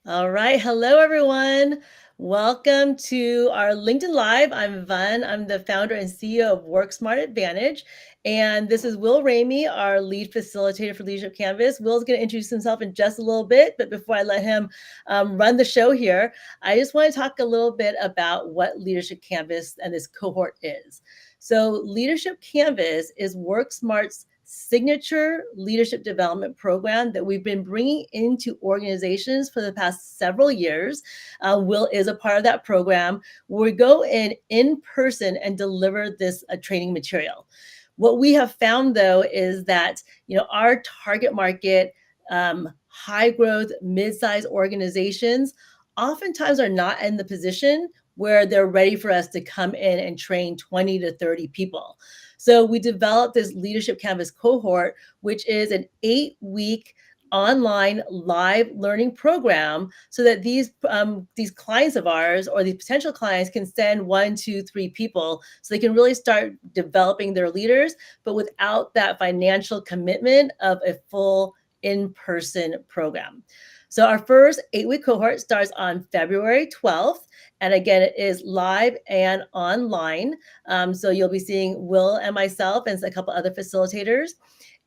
All right. Hello, everyone. Welcome to our LinkedIn Live. I'm Vun. I'm the founder and CEO of WorkSmart Advantage. And this is Will Ramey, our lead facilitator for Leadership Canvas. Will's going to introduce himself in just a little bit. But before I let him run the show here, I just want to talk a little bit about what Leadership Canvas and this cohort is. So, Leadership Canvas is WorkSmart's signature leadership development program that we've been bringing into organizations for the past several years. Will is a part of that program. We go in person and deliver this training material. What we have found, though, is that our target market, high growth, mid-sized organizations, oftentimes are not in the position where they're ready for us to come in and train 20 to 30 people. So we developed this Leadership Canvas cohort, which is an 8-week online live learning program, so that these clients of ours or these potential clients can send 1, 2, 3 people, so they can really start developing their leaders, but without that financial commitment of a full in-person program. So our first 8-week cohort starts on February 12th. And again, it is live and online. So you'll be seeing Will and myself and a couple other facilitators.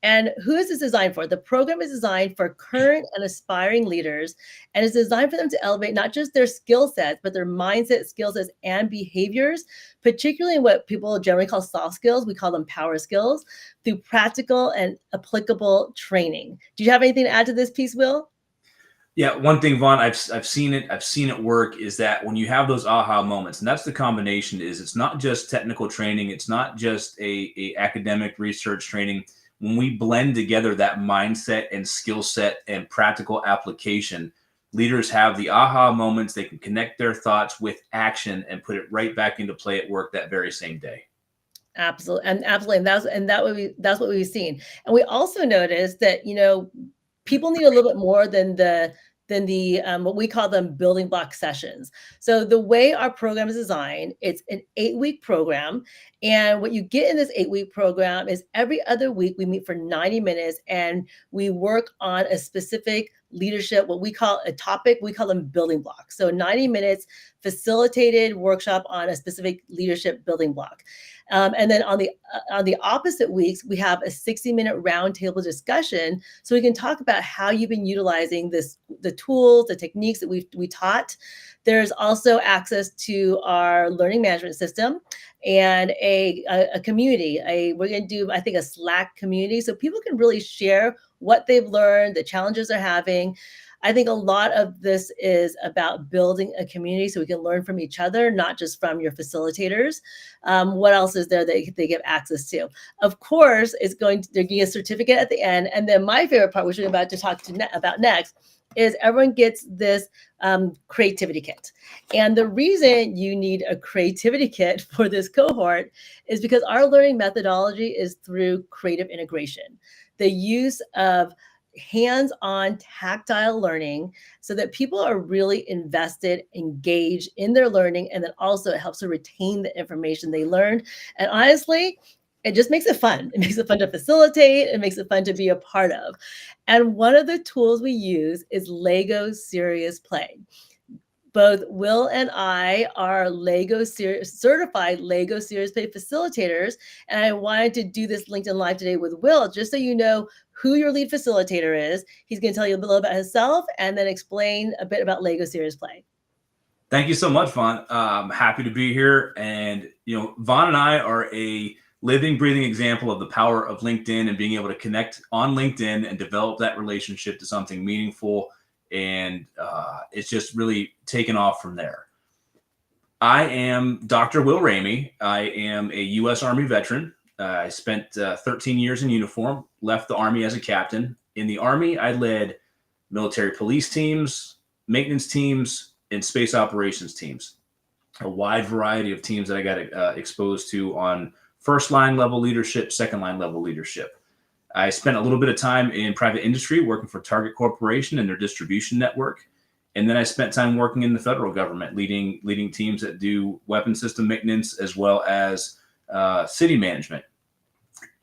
And who is this designed for? The program is designed for current and aspiring leaders, and is designed for them to elevate not just their skill sets, but their mindset, skill sets, and behaviors, particularly in what people generally call soft skills. We call them power skills, through practical and applicable training. Do you have anything to add to this piece, Will? Yeah, one thing, Vaughn, I've seen it work, is that when you have those aha moments, and that's the combination, is it's not just technical training, it's not just a academic research training. When we blend together that mindset and skill set and practical application, leaders have the aha moments. They can connect their thoughts with action and put it right back into play at work that very same day. Absolutely, and that's what we've seen. And we also noticed that people need a little bit more than the what we call them building block sessions. So the way our program is designed, it's an 8-week program. And what you get in this 8-week program is every other week we meet for 90 minutes and we work on a specific leadership, what we call a topic, we call them building blocks. So 90 minutes facilitated workshop on a specific leadership building block. And then on the opposite weeks, we have a 60-minute roundtable discussion, so we can talk about how you've been utilizing the tools, the techniques that we taught. There's also access to our learning management system and a community. We're going to do, I think, a Slack community, so people can really share what they've learned, the challenges they're having. I think a lot of this is about building a community so we can learn from each other, not just from your facilitators. What else is there that they give access to? Of course, they're getting a certificate at the end. And then my favorite part, which we're about to talk about next, is everyone gets this creativity kit. And the reason you need a creativity kit for this cohort is because our learning methodology is through creative integration. The use of hands-on tactile learning, so that people are really invested, engaged in their learning, and then also it helps to retain the information they learned. And honestly, it just makes it fun. It makes it fun to facilitate. It makes it fun to be a part of. And one of the tools we use is Lego Serious Play. Both Will and I are certified Lego Serious Play facilitators. And I wanted to do this LinkedIn Live today with Will, just so you know who your lead facilitator is. He's going to tell you a little about himself and then explain a bit about Lego Serious Play. Thank you so much, Vaughn. Happy to be here. And, Vaughn and I are a living, breathing example of the power of LinkedIn and being able to connect on LinkedIn and develop that relationship to something meaningful. And it's just really taken off from there. I am Dr. Will Ramey. I am a U.S. Army veteran. I spent 13 years in uniform, left the Army as a captain. In the Army, I led military police teams, maintenance teams, and space operations teams. A wide variety of teams that I got exposed to on first line level leadership, second line level leadership. I spent a little bit of time in private industry working for Target Corporation and their distribution network. And then I spent time working in the federal government, leading teams that do weapon system maintenance as well as city management.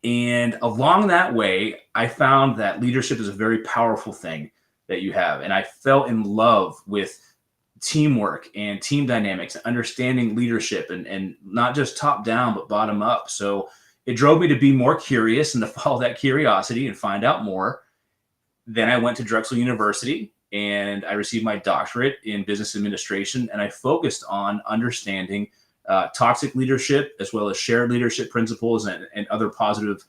And along that way, I found that leadership is a very powerful thing. that you have. And I fell in love with teamwork and team dynamics, understanding leadership, and not just top down, but bottom up. So it drove me to be more curious and to follow that curiosity and find out more. Then I went to Drexel University and I received my doctorate in business administration. And I focused on understanding toxic leadership, as well as shared leadership principles and other positive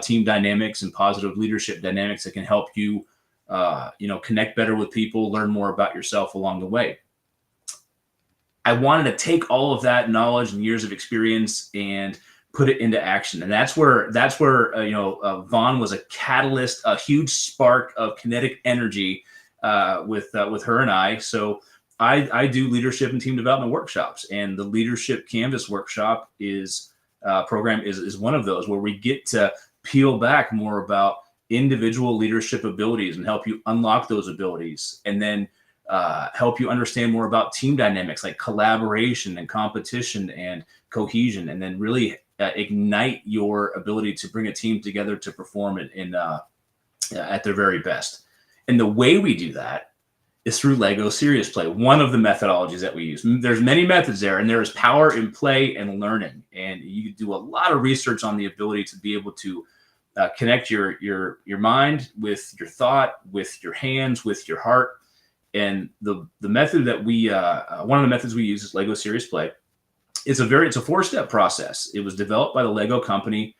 team dynamics and positive leadership dynamics that can help you, connect better with people, learn more about yourself along the way. I wanted to take all of that knowledge and years of experience and put it into action. And that's where Vaughn was a catalyst, a huge spark of kinetic energy with her and I. So I do leadership and team development workshops, and the Leadership Canvas workshop program is one of those, where we get to peel back more about individual leadership abilities and help you unlock those abilities, and then help you understand more about team dynamics like collaboration and competition and cohesion, and then really ignite your ability to bring a team together to perform it at their very best. And the way we do that is through Lego Serious Play, one of the methodologies that we use. There's many methods there, and there is power in play and learning. And you do a lot of research on the ability to be able to connect your mind with your thought, with your hands, with your heart. And the method that one of the methods we use is Lego Serious Play. It's a 4-step process. It was developed by the Lego company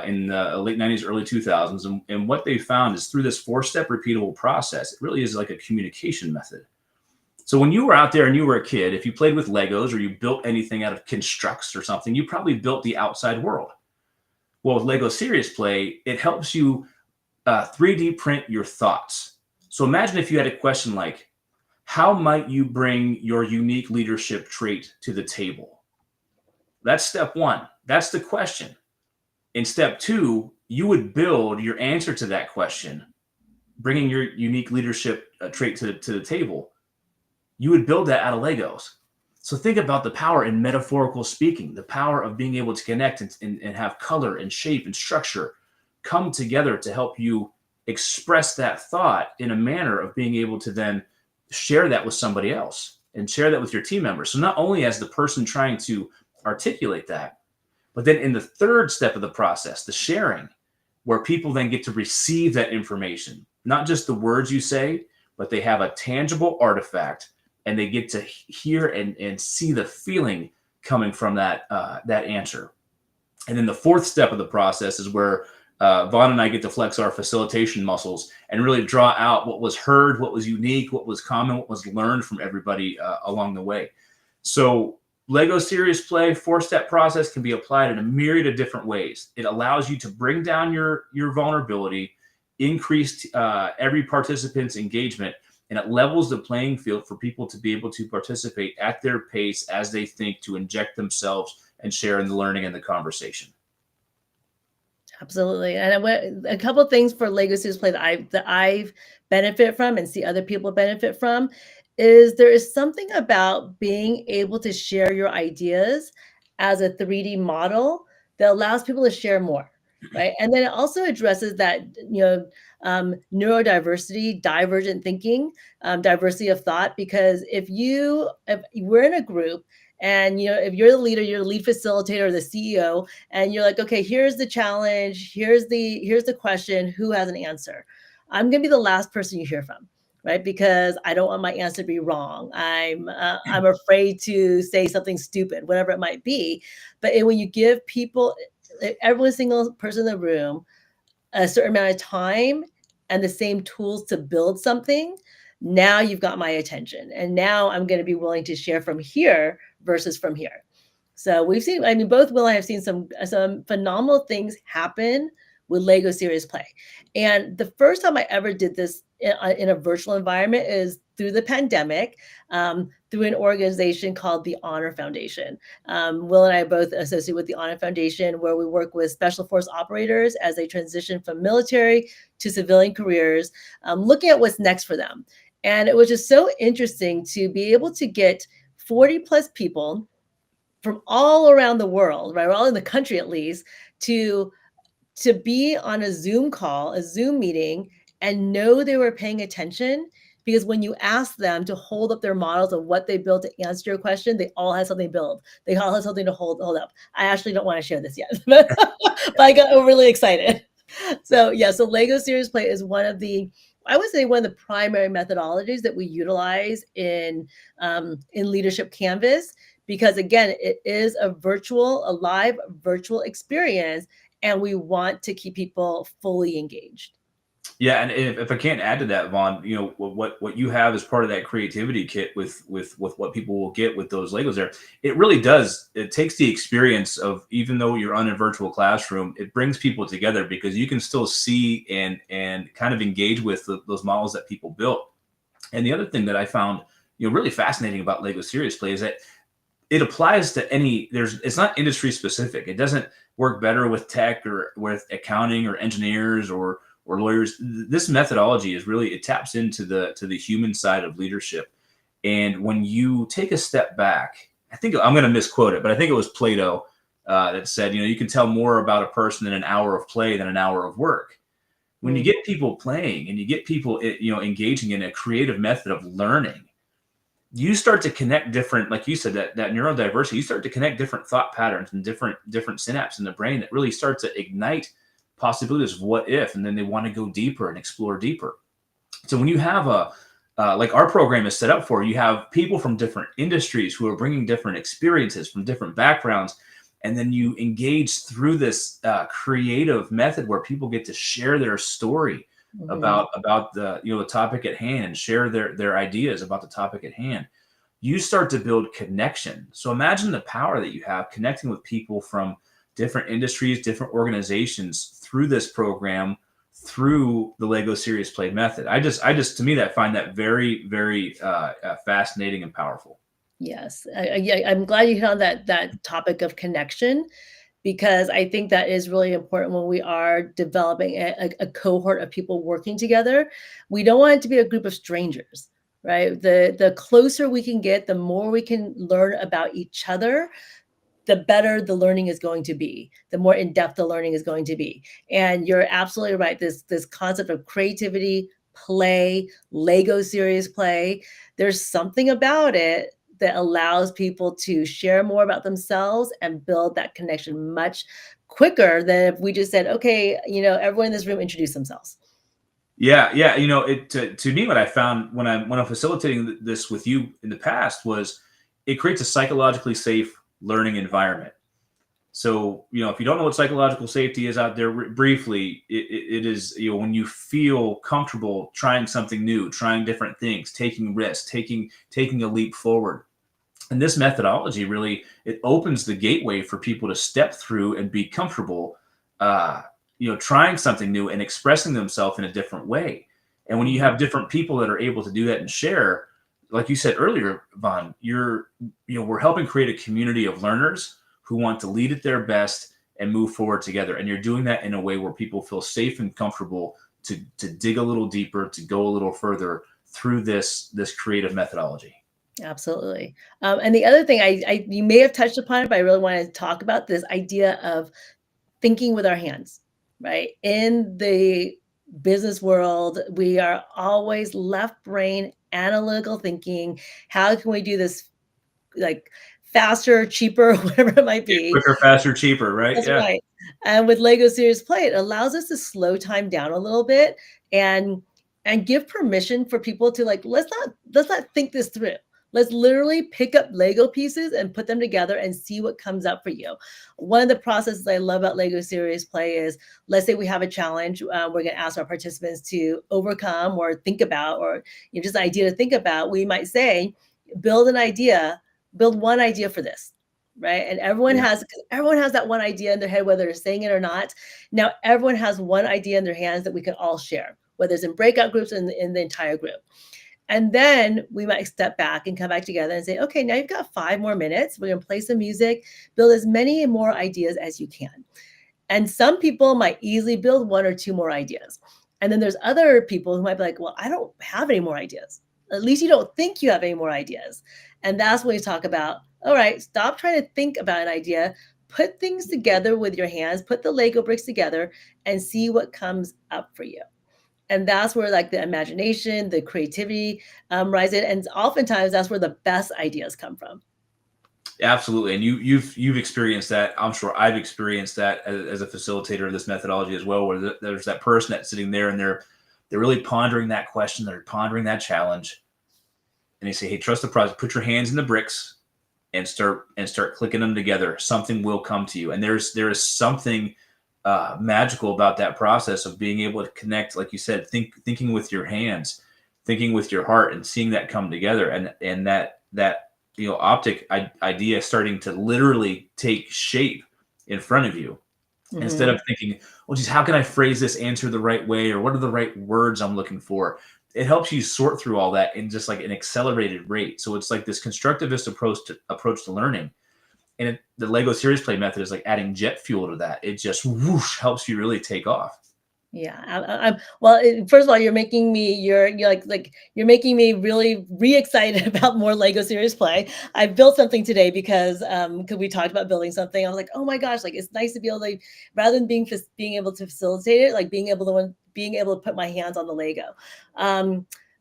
in the late 90s, early 2000s. And what they found is through this 4-step repeatable process, it really is like a communication method. So when you were out there and you were a kid, if you played with Legos or you built anything out of constructs or something, you probably built the outside world. Well, with Lego Serious Play, it helps you 3D print your thoughts. So imagine if you had a question like, how might you bring your unique leadership trait to the table? That's step one. That's the question. In step two, you would build your answer to that question, bringing your unique leadership trait to the table. You would build that out of Legos. So think about the power in metaphorical speaking, the power of being able to connect and have color and shape and structure come together to help you express that thought in a manner of being able to then share that with somebody else and share that with your team members. So not only as the person trying to articulate that, but then in the third step of the process, the sharing, where people then get to receive that information, not just the words you say, but they have a tangible artifact and they get to hear and see the feeling coming from that answer. And then the fourth step of the process is where Vaughn and I get to flex our facilitation muscles and really draw out what was heard, what was unique, what was common, what was learned from everybody along the way. So Lego Serious Play 4-step process can be applied in a myriad of different ways. It allows you to bring down your vulnerability, increase every participant's engagement, and it levels the playing field for people to be able to participate at their pace as they think, to inject themselves and share in the learning and the conversation. Absolutely. And a couple of things for Lego Serious Play that I've benefit from and see other people benefit from is there is something about being able to share your ideas as a 3D model that allows people to share more, right? And then it also addresses that, neurodiversity, divergent thinking, diversity of thought, because if we're in a group, and if you're the leader, you're the lead facilitator or the CEO, and you're like, okay, here's the challenge, here's the question, who has an answer? I'm gonna be the last person you hear from, right? Because I don't want my answer to be wrong. I'm afraid to say something stupid, whatever it might be. But when you give people, every single person in the room, a certain amount of time and the same tools to build something, now you've got my attention. And now I'm going to be willing to share from here versus from here. So we've seen, both Will and I have seen some phenomenal things happen with Lego Serious Play. And the first time I ever did this in a virtual environment is through the pandemic, through an organization called the Honor Foundation. Will and I both associate with the Honor Foundation, where we work with special force operators as they transition from military to civilian careers, looking at what's next for them. And it was just so interesting to be able to get 40 plus people from all around the world, right, all in the country at least, to be on a Zoom call, a Zoom meeting, and know they were paying attention, because when you ask them to hold up their models of what they built to answer your question, they all had something built. They all had something to hold up. I actually don't want to share this yet, but I got really excited. So yeah, so Lego Serious Play is one of the, I would say, one of the primary methodologies that we utilize in Leadership Canvas, because again, it is a live virtual experience, and we want to keep people fully engaged. Yeah, and if I can't add to that, Vaughn, what you have as part of that creativity kit with what people will get with those Legos there, it really does. It takes the experience of, even though you're on a virtual classroom, it brings people together because you can still see and kind of engage with those models that people built. And the other thing that I found really fascinating about Lego Serious Play is that it applies to it's not industry specific. It doesn't work better with tech or with accounting or engineers or lawyers. This methodology is really, it taps into the human side of leadership. And when you take a step back, I think I'm going to misquote it, but I think it was Plato that said, you can tell more about a person in an hour of play than an hour of work. When you get people playing and you get people, engaging in a creative method of learning, you start to connect different, like you said, that neurodiversity, you start to connect different thought patterns and different synapses in the brain that really start to ignite possibilities of what if, and then they want to go deeper and explore deeper. So when you have like our program is set up for, you have people from different industries who are bringing different experiences from different backgrounds, and then you engage through this creative method where people get to share their story about the topic at hand, and share their ideas about the topic at hand. You start to build connection. So imagine the power that you have connecting with people from different industries, different organizations through this program, through the Lego Serious Play method. I just to me, that find that very, very fascinating and powerful. Yes, I'm glad you hit on that topic of connection, because I think that is really important when we are developing a cohort of people working together. We don't want it to be a group of strangers, right? The closer we can get, the more we can learn about each other, the better the learning is going to be, the more in-depth the learning is going to be. And you're absolutely right. This concept of creativity, play, Lego Serious Play, there's something about it that allows people to share more about themselves and build that connection much quicker than if we just said, okay, everyone in this room introduce themselves. Yeah. To me, what I found when I'm facilitating this with you in the past was, it creates a psychologically safe learning environment. So, if you don't know what psychological safety is out there, briefly, it is, when you feel comfortable trying something new, trying different things, taking risks, taking a leap forward. And this methodology really, it opens the gateway for people to step through and be comfortable, trying something new and expressing themselves in a different way. And when you have different people that are able to do that and share, like you said earlier, Vaughn, we're helping create a community of learners who want to lead at their best and move forward together. And you're doing that in a way where people feel safe and comfortable to dig a little deeper, to go a little further through this creative methodology. Absolutely. And the other thing, you may have touched upon it, but I really want to talk about this idea of thinking with our hands, right? In the business world, we are always left brain analytical thinking. How can we do this like faster, cheaper, whatever it might be? Quicker, faster, cheaper, right? That's Yeah. right. And with Lego Serious Play, it allows us to slow time down a little bit and give permission for people to let's not think this through. Let's literally pick up Lego pieces and put them together and see what comes up for you. One of the processes I love about Lego Serious Play is, let's say we have a challenge. We're going to ask our participants to overcome or think about, or just an idea to think about. We might say, build one idea for this. Right. And everyone has that one idea in their head, whether they're saying it or not. Now, everyone has one idea in their hands that we can all share, whether it's in breakout groups or in the entire group. And then we might step back and come back together and say, okay, now you've got 5 more minutes. We're going to play some music, build as many and more ideas as you can. And some people might easily build 1 or 2 more ideas. And then there's other people who might be like, well, I don't have any more ideas. At least you don't think you have any more ideas. And that's when we talk about, all right, stop trying to think about an idea, put things together with your hands, put the Lego bricks together and see what comes up for you. And that's where like the imagination, the creativity rises. And oftentimes that's where the best ideas come from. Absolutely, and you've experienced that. I'm sure I've experienced that as a facilitator of this methodology as well, where there's that person that's sitting there and they're really pondering that question, they're pondering that challenge, and they say, "Hey, trust the process. Put your hands in the bricks and start clicking them together. Something will come to you." And there is something magical about that process of being able to connect, like you said, thinking with your hands, thinking with your heart, and seeing that come together, and that optic idea starting to literally take shape in front of you. Mm-hmm. Instead of thinking, well, geez, how can I phrase this answer the right way, or what are the right words I'm looking for? It helps you sort through all that in just like an accelerated rate. So it's like this constructivist approach to learning. And the Lego series play method is like adding jet fuel to that. It just whoosh helps you really take off. Yeah. Well, first of all, you're making me, you're making me really re-excited about more Lego series play. I built something today because we talked about building something. I was like, oh my gosh, like it's nice to be able to, rather than being able to facilitate it, like being able to put my hands on the Lego.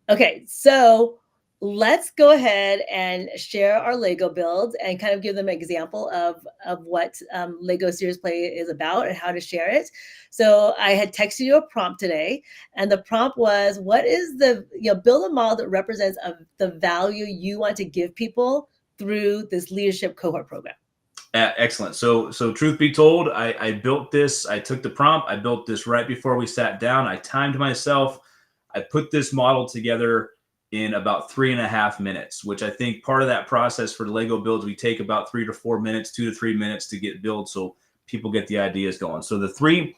Okay, so let's go ahead and share our Lego builds and kind of give them an example of what Lego series play is about and how to share it. So I had texted you a prompt today, and the prompt was, what is build a model that represents the value you want to give people through this leadership cohort program. Excellent. So truth be told, I built this. I took the prompt. I built this right before we sat down. I timed myself. I put this model together in about 3.5 minutes, which I think part of that process for the Lego builds, we take about 3 to 4 minutes, 2 to 3 minutes to get built, so people get the ideas going. So the three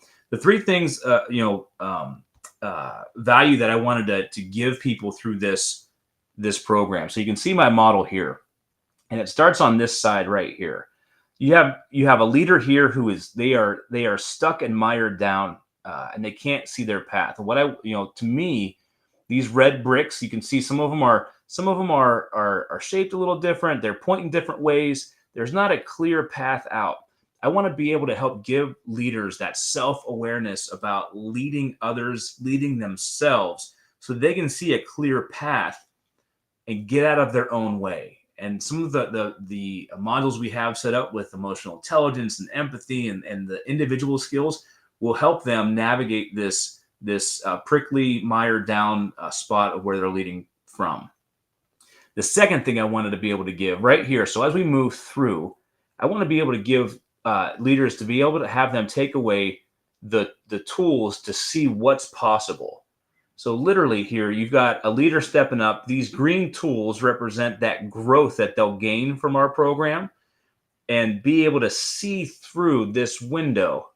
things, value that I wanted to give people through this program. So you can see my model here, and it starts on this side right here. You have a leader here who is they are stuck and mired down, and they can't see their path. And to me, these red bricks, you can see some of them are shaped a little different. They're pointing different ways. There's not a clear path out. I want to be able to help give leaders that self-awareness about leading others, leading themselves, so they can see a clear path and get out of their own way. And some of the modules we have set up with emotional intelligence and empathy and the individual skills will help them navigate this prickly, mired down spot of where they're leading from. The second thing I wanted to be able to give right here, so as we move through, I want to be able to give leaders, to be able to have them take away the tools to see what's possible. So literally here, you've got a leader stepping up. These green tools represent that growth that they'll gain from our program and be able to see through this window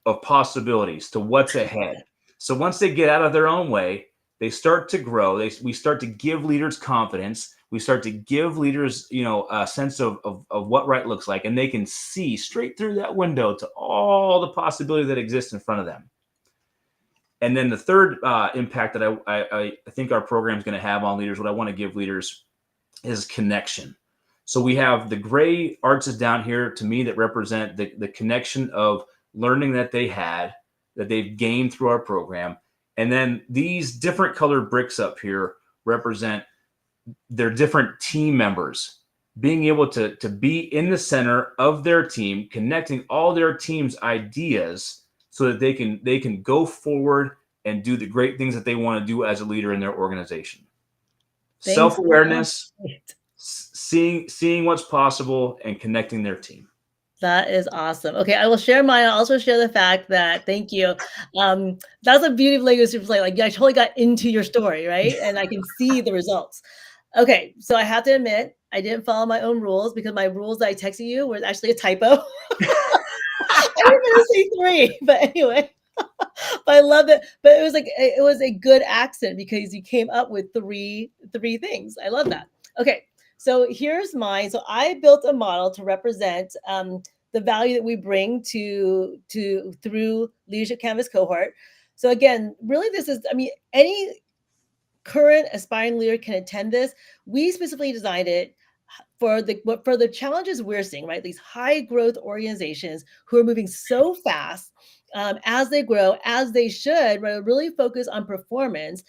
of possibilities to what's ahead. So once they get out of their own way, they start to grow. We start to give leaders confidence. We start to give leaders, a sense of what right looks like, and they can see straight through that window to all the possibility that exists in front of them. And then the third impact that I think our program is going to have on leaders, what I want to give leaders, is connection. So we have the gray arches down here, to me, that represent the connection of learning that they've gained through our program. And then these different colored bricks up here represent their different team members being able to be in the center of their team, connecting all their team's ideas so that they can go forward and do the great things that they want to do as a leader in their organization. Self-awareness, seeing what's possible, and connecting their team. That is awesome. Okay, I will share mine. I'll also share the fact that, thank you. That's a beauty of Lego Super Play. Like, I totally got into your story, right? And I can see the results. Okay, so I have to admit, I didn't follow my own rules because my rules that I texted you were actually a typo. I didn't even say 3, but anyway. But I love it. But it was a good accent because you came up with three things. I love that. Okay. So here's mine. So I built a model to represent the value that we bring to through Leadership Canvas cohort. So again, really this is, any current aspiring leader can attend this. We specifically designed it for the challenges we're seeing, right? These high growth organizations who are moving so fast. as they grow, as they should, right, really focus on performance.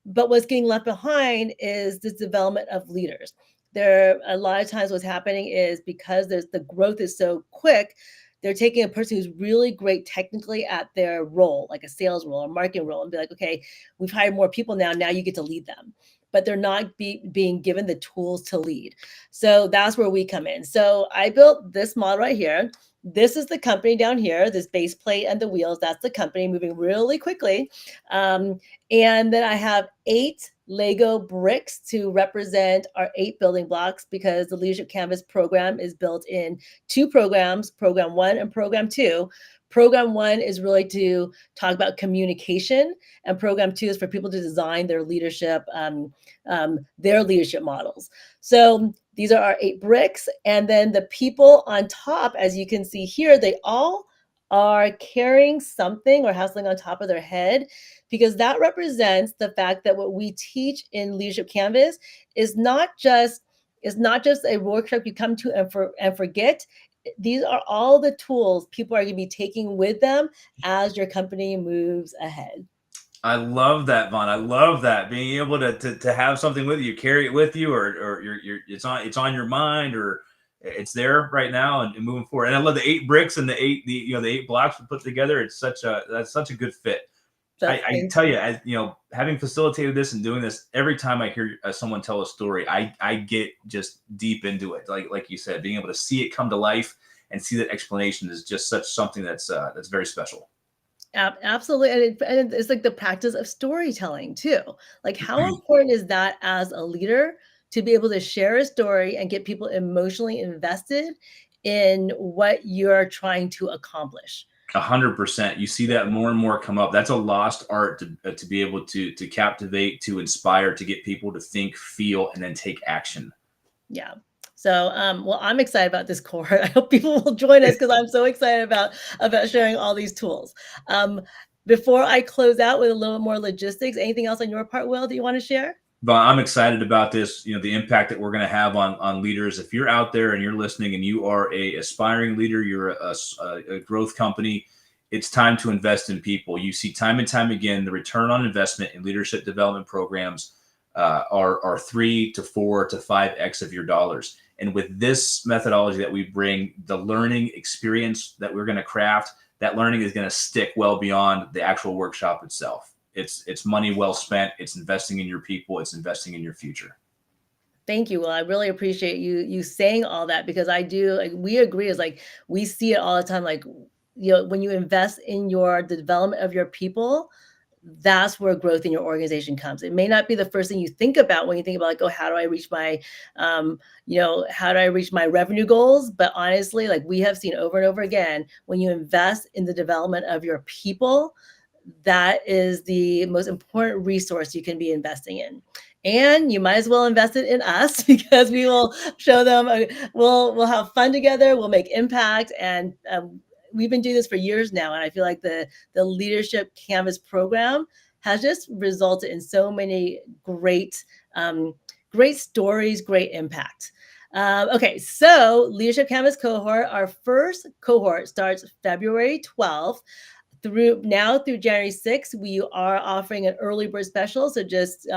But what's getting left behind is the development of leaders. There, a lot of times what's happening is because the growth is so quick, they're taking a person who's really great technically at their role, like a sales role or marketing role, and be like, okay, we've hired more people now you get to lead them. But they're not being given the tools to lead. So that's where we come in. So I built this model right here. This is the company down here, this base plate and the wheels. That's the company moving really quickly. And then I have 8 Lego bricks to represent our 8 building blocks, because the Leadership Canvas program is built in 2 programs, Program 1 and Program 2. Program 1 is really to talk about communication, and Program 2 is for people to design their leadership models. So these are our 8 bricks. And then the people on top, as you can see here, they all are carrying something or have something on top of their head, because that represents the fact that what we teach in Leadership Canvas is not just a workshop you come to and forget. These are all the tools people are going to be taking with them as your company moves ahead. I love that, Vaughn. I love that, being able to have something with you, carry it with you, or it's on your mind, or it's there right now and moving forward. And I love the 8 bricks and the 8 blocks we put together. That's such a good fit. I tell you, as you know, having facilitated this and doing this, every time I hear someone tell a story, I get just deep into it. Like you said, being able to see it come to life and see that explanation is just something that's very special. Absolutely. And it's like the practice of storytelling too. Like, how important is that as a leader, to be able to share a story and get people emotionally invested in what you're trying to accomplish? 100%. You see that more and more come up. That's a lost art to be able to captivate, to inspire, to get people to think, feel, and then take action. Yeah. So, well, I'm excited about this cohort. I hope people will join us, because I'm so excited about sharing all these tools. Before I close out with a little more logistics, anything else on your part, Will, that you want to share? But I'm excited about this, the impact that we're going to have on leaders. If you're out there and you're listening and you are a aspiring leader, you're a growth company, it's time to invest in people. You see time and time again, the return on investment in leadership development programs are 3 to 4 to 5x of your dollars. And with this methodology that we bring, the learning experience that we're going to craft, that learning is going to stick well beyond the actual workshop itself. It's money well spent. It's investing in your people. It's investing in your future. Thank you. Well, I really appreciate you saying all that, because I do, like, we agree. Is like, we see it all the time. Like, when you invest in the development of your people, that's where growth in your organization comes. It may not be the first thing you think about when you think about, like, oh, how do I reach my, how do I reach my revenue goals? But honestly, like, we have seen over and over again, when you invest in the development of your people, that is the most important resource you can be investing in. And you might as well invest it in us, because we will show them, we'll have fun together, we'll make impact. And we've been doing this for years now. And I feel like the Leadership Canvas program has just resulted in so many great stories, great impact. Okay, so Leadership Canvas cohort, our first cohort starts February 12th. Through January 6th, we are offering an early bird special. So just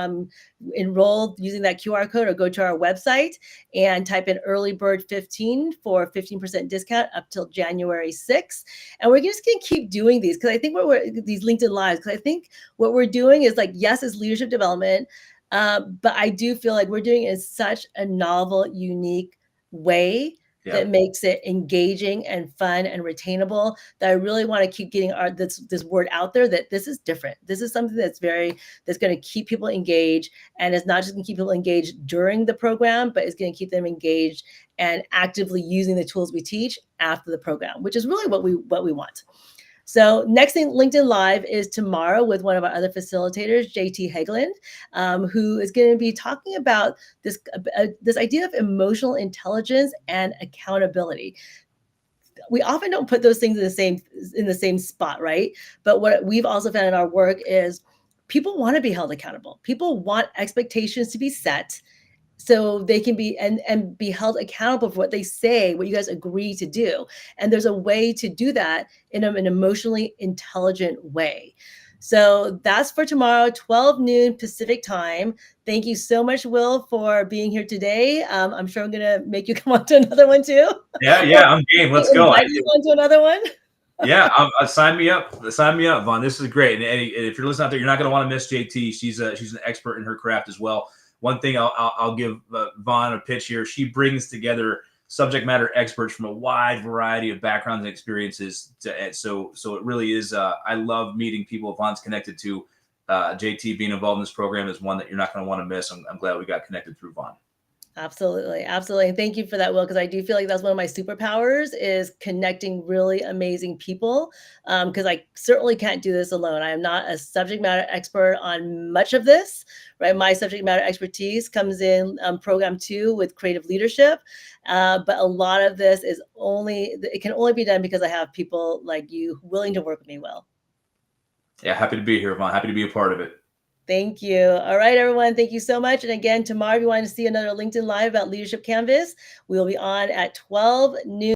enroll using that QR code, or go to our website and type in early bird 15 for 15% discount up till January 6th. And we're just going to keep doing these, because I think these LinkedIn Lives, because I think what we're doing is, like, yes, it's leadership development, but I do feel like we're doing it in such a novel, unique way that makes it engaging and fun and retainable, that I really want to keep getting this word out there, that this is different. This is something that's going to keep people engaged, and it's not just going to keep people engaged during the program, but it's going to keep them engaged and actively using the tools we teach after the program, which is really what we want. So next thing, LinkedIn Live is tomorrow with one of our other facilitators, JT Hageland, who is going to be talking about this idea of emotional intelligence and accountability. We often don't put those things in the same spot, right? But what we've also found in our work is people want to be held accountable. People want expectations to be set. so they can be and be held accountable for what they say, what you guys agree to do. And there's a way to do that in an emotionally intelligent way. So that's for tomorrow, 12 noon Pacific time. Thank you so much, Will, for being here today. I'm sure I'm gonna make you come on to another one too. Yeah, I'm game. Let's go. Invite you on to another one. Yeah, sign me up. Sign me up, Vaughn. This is great. And if you're listening out there, you're not going to want to miss JT. She's an expert in her craft as well. One thing I'll give Vaughn a pitch here. She brings together subject matter experts from a wide variety of backgrounds and experiences. So it really is. I love meeting people Vaughn's connected to. JT being involved in this program is one that you're not going to want to miss. I'm glad we got connected through Vaughn. Absolutely. Absolutely. And thank you for that, Will, because I do feel like that's one of my superpowers is connecting really amazing people. Because I certainly can't do this alone. I am not a subject matter expert on much of this, right? My subject matter expertise comes in program 2 with creative leadership. But a lot of this it can only be done because I have people like you willing to work with me, Will. Yeah, happy to be here, Vaughn. Happy to be a part of it. Thank you. All right, everyone. Thank you so much. And again, tomorrow, if you want to see another LinkedIn Live about Leadership Canvas, we'll be on at 12 noon.